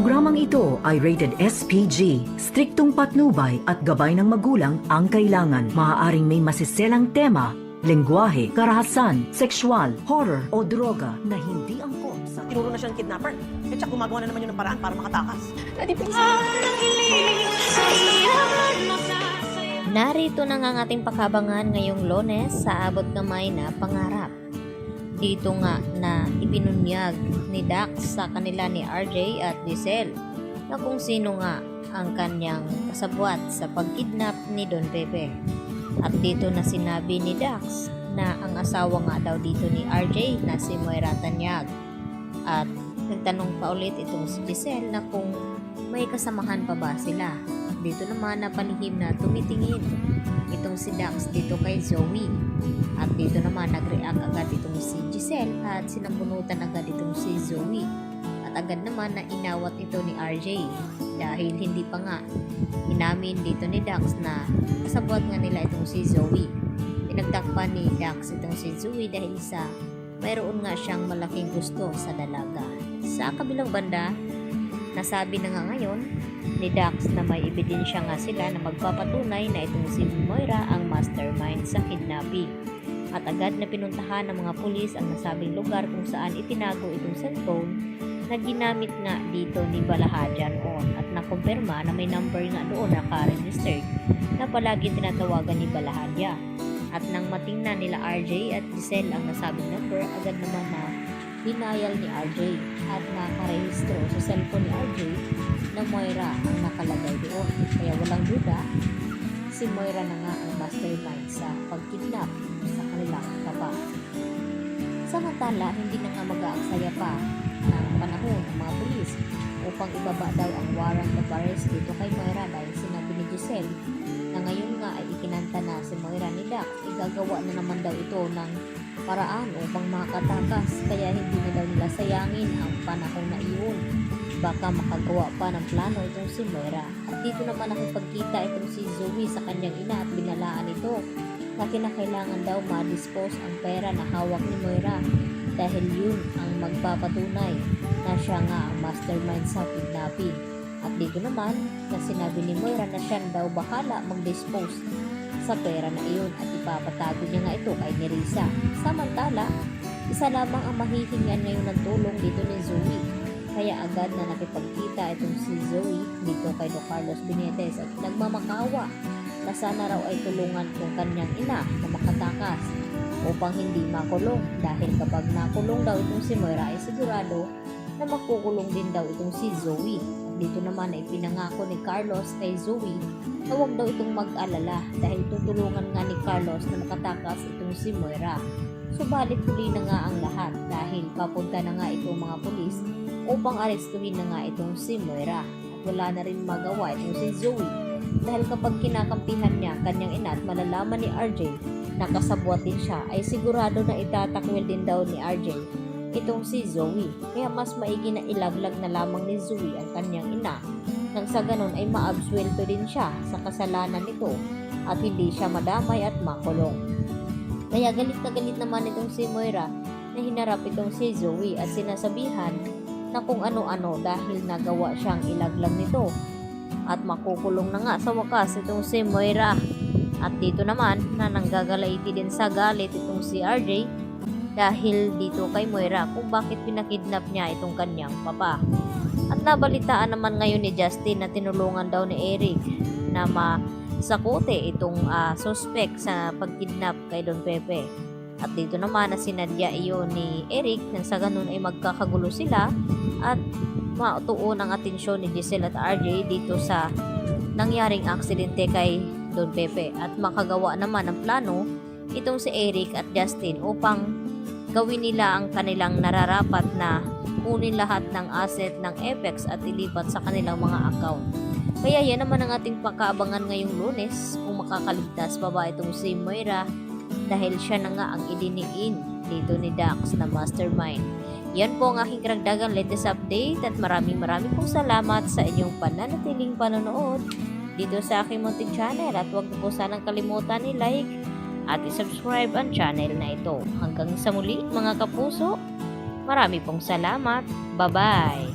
Programang ito ay rated SPG, striktong patnubay at gabay ng magulang ang kailangan. Maaaring may masiselang tema, lengguwahe, karahasan, sexual, horror o droga na hindi angkop sa... Tinuro na siya ng kidnapper. Eh, tsaka gumagawa na naman yun ng paraan para makatakas. Daddy, please. Narito na nga ang ating pakabangan ngayong Lunes sa abot kamay na pangarap. Dito nga na ibinunyag ni Dax sa kanila ni RJ at Giselle na kung sino nga ang kanyang kasabwat sa pagkidnap ni Don Pepe. At dito na sinabi ni Dax na ang asawa nga daw dito ni RJ na si Moira Tanyag. At nagtanong pa ulit itong si Giselle na kung may kasamahan pa ba sila. Dito naman napalihim na tumitingin itong si Dax dito kay Zoe. At dito naman nag-react agad itong si Giselle at sinambunutan agad itong si Zoe. At agad naman na inawat ito ni RJ dahil hindi pa nga inamin dito ni Dax na kasabwat nga nila itong si Zoe. Pinagtakpan ni Dax itong si Zoe dahil sa mayroon nga siyang malaking gusto sa dalaga. Sa kabilang banda, nasabi na nga ngayon ni Dax na may ebidensya nga sila na magpapatunay na itong si Moira ang mastermind sa kidnapping. At agad na pinuntahan ng mga pulis ang nasabing lugar kung saan itinago itong cellphone na ginamit nga dito ni Balahadja noon at nakumpirma na may number nga doon naka-registered na palagi tinatawagan ni Balahadja. At nang matingnan nila RJ at Giselle ang nasabing number, agad naman na dinayal ni RJ at nakarehistro sa cellphone ni RJ na Moira ang nakalagay doon. Kaya walang duda, si Moira na nga ang mastermind sa pagkidnap sa kanilang papa. Samantala, hindi na nga mag-aaksaya pa ng panahon ng mga pulis upang ibaba daw ang warrant of arrest dito kay Moira dahil sinabi ni Giselle na ngayon nga ay ikinanta na si Moira ni Dax. Igagawa na naman daw ito ng paraan upang makatakas kaya hindi na daw nila sayangin ang panahon na iyon. Baka makagawa pa ng plano itong si Moira. At dito naman nakipagkita itong si Zoe sa kanyang ina at binalaan ito na kinakailangan daw ma-dispose ang pera na hawak ni Moira dahil yun ang magpapatunay na siya nga ang mastermind sa kidnapping. At dito naman na sinabi ni Moira na siya daw bahala mag-dispose sa pera na iyon at ipapatago niya nga ito kay Nerissa. Samantala, isa lamang ang mahihingan ngayon ng tulong dito ni Zoe. Kaya agad na nakipagkita itong si Zoe dito kay Don Carlos Benitez at nagmamakawa na sana raw ay tulungan kung kanyang ina na makatakas upang hindi makulong dahil kapag nakulong daw itong si Moira ay sigurado na makukulong din daw itong si Zoe. Dito naman ay pinangako ni Carlos kay Zoe na huwag daw itong mag-alala dahil tutulungan nga ni Carlos na makatakas itong si Moira. Subalit huli na nga ang lahat dahil papunta na nga itong mga pulis upang arestuhin na nga itong si Moira. At wala na rin magawa itong si Zoe dahil kapag kinakampihan niya kanyang ina at malalaman ni RJ na kasabwat din siya ay sigurado na itatakwil din daw ni RJ itong si Zoe. Kaya mas maigi na ilaglag na lamang ni Zoe ang kanyang ina nang sa ganon ay maabsuelto din siya sa kasalanan nito at hindi siya madamay at makulong. Kaya galit na galit naman itong si Moira na hinarap itong si Zoe at sinasabihan na kung ano-ano dahil nagawa siyang ilaglag nito at makukulong na nga sa wakas itong si Moira. At dito naman na nanggagalaiti din sa galit itong si RJ dahil dito kay Moira kung bakit pinakidnap niya itong kanyang papa. At nabalitaan naman ngayon ni Justin na tinulungan daw ni Eric na masakute itong suspect sa pagkidnap kay Don Pepe. At dito naman na sinadya iyon ni Eric nang sa ganun ay magkakagulo sila at mautuon ang atensyon ni Giselle at RJ dito sa nangyaring aksidente kay Don Pepe at makagawa naman ng plano itong si Eric at Justin upang gawin nila ang kanilang nararapat na kunin lahat ng asset ng Apex at ilipat sa kanilang mga account. Kaya yan naman ang ating pakaabangan ngayong Lunes kung makakaligtas pa ba itong si Moira dahil siya na nga ang idiniin dito ni Dax na mastermind. Yan po ang aking karagdagang latest update at maraming pong salamat sa inyong pananatiling panonood dito sa aking munting channel at huwag po sanang kalimutan i-like at i-subscribe ang channel na ito. Hanggang sa muli mga kapuso, marami pong salamat. Bye-bye!